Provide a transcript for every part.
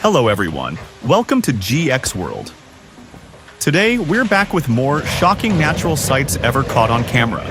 Hello everyone, welcome to GX World. Today, we're back with more shocking natural sights ever caught on camera.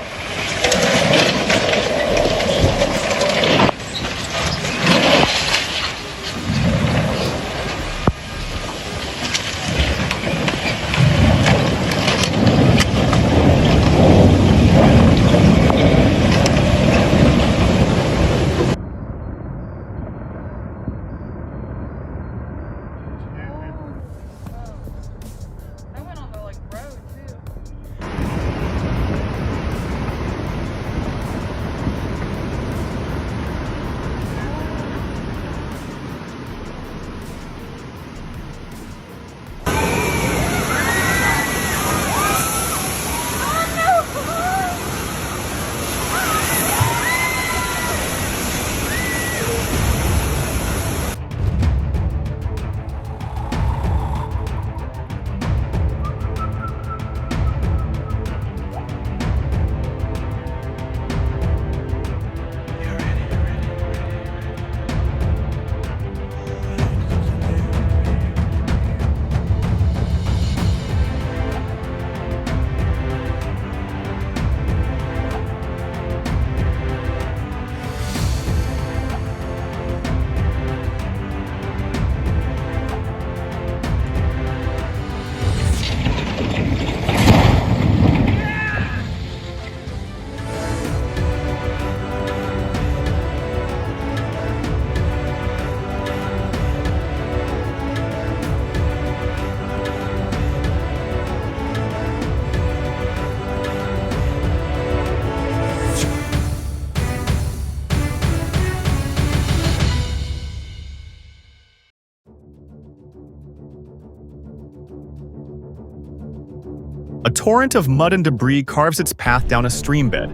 A torrent of mud and debris carves its path down a stream bed,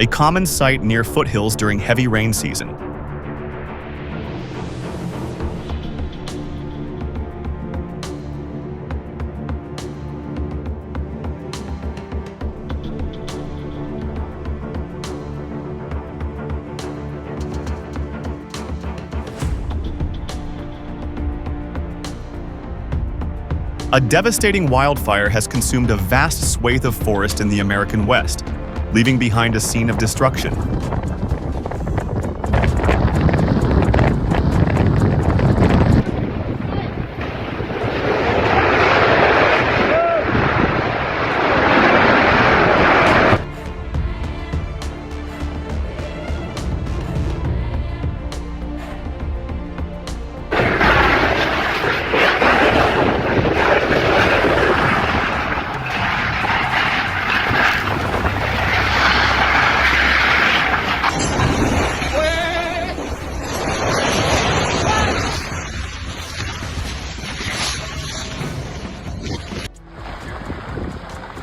a common sight near foothills during heavy rain season. A devastating wildfire has consumed a vast swathe of forest in the American West, leaving behind a scene of destruction.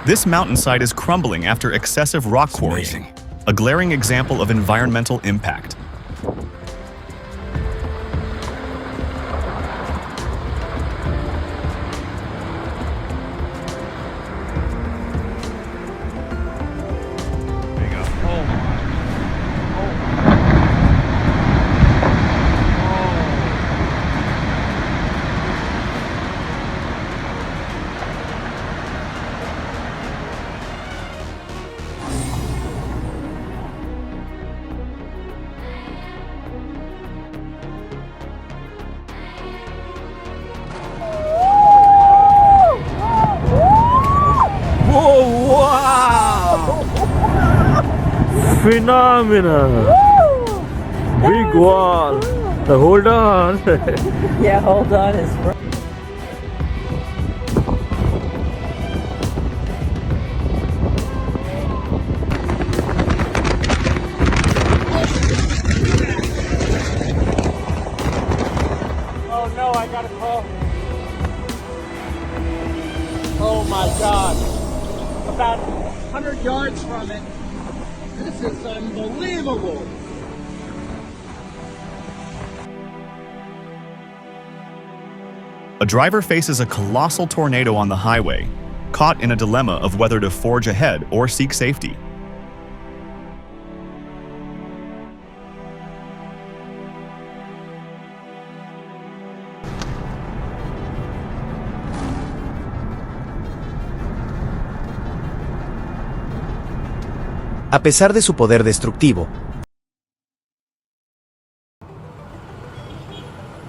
This mountainside is crumbling after excessive rock quarrying, a glaring example of environmental impact. Phenomenal! Big wall. Hold on. Yeah, hold on. It's Oh no, I got a call. Oh my God. About 100 yards from it. This is unbelievable. A driver faces a colossal tornado on the highway, caught in a dilemma of whether to forge ahead or seek safety. A pesar de su poder destructivo,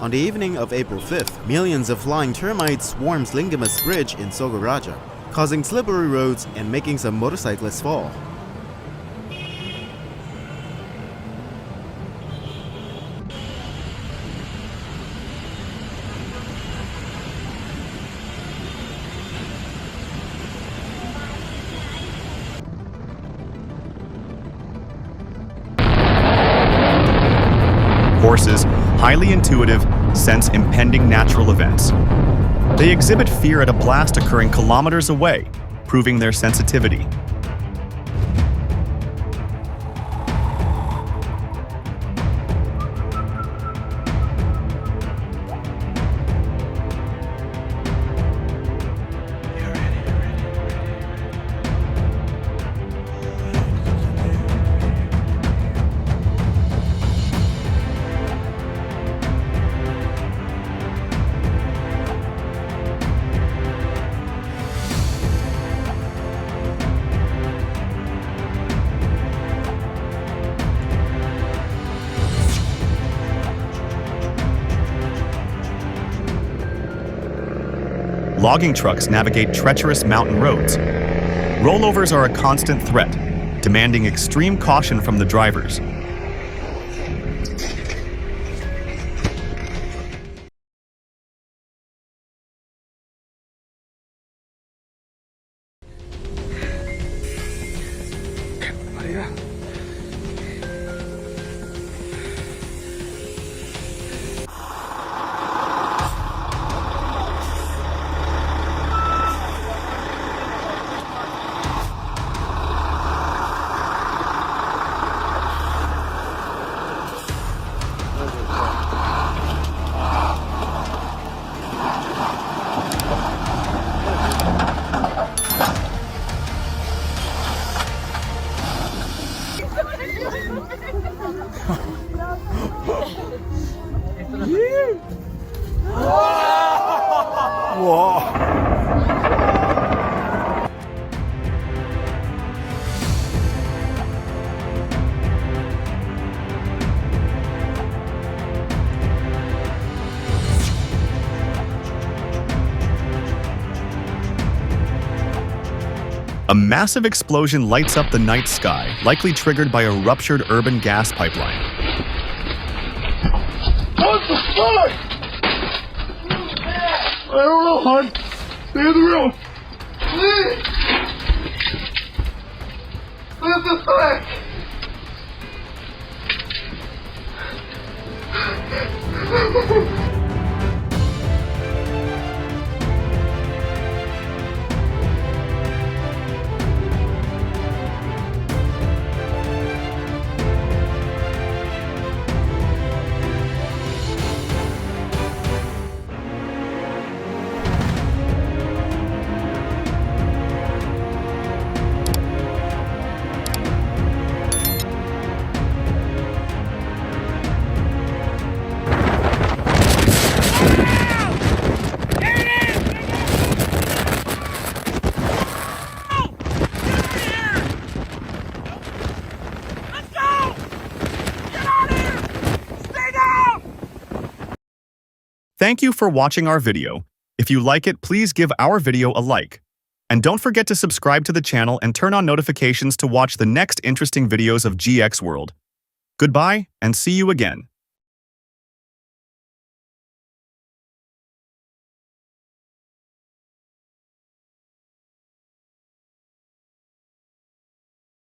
On the evening of April 5th, millions of flying termites swarmed Lingamas Bridge in Sogaraja, causing slippery roads and making some motorcyclists fall. Horses, highly intuitive, sense impending natural events. They exhibit fear at a blast occurring kilometers away, proving their sensitivity. Logging trucks navigate treacherous mountain roads. Rollovers are a constant threat, demanding extreme caution from the drivers. A massive explosion lights up the night sky, likely triggered by a ruptured urban gas pipeline. What the fuck? I don't know, hon. Stay in the room. Please. What the fuck? Thank you for watching our video. If you like it, please give our video a like. And don't forget to subscribe to the channel and turn on notifications to watch the next interesting videos of GX World. Goodbye, and see you again.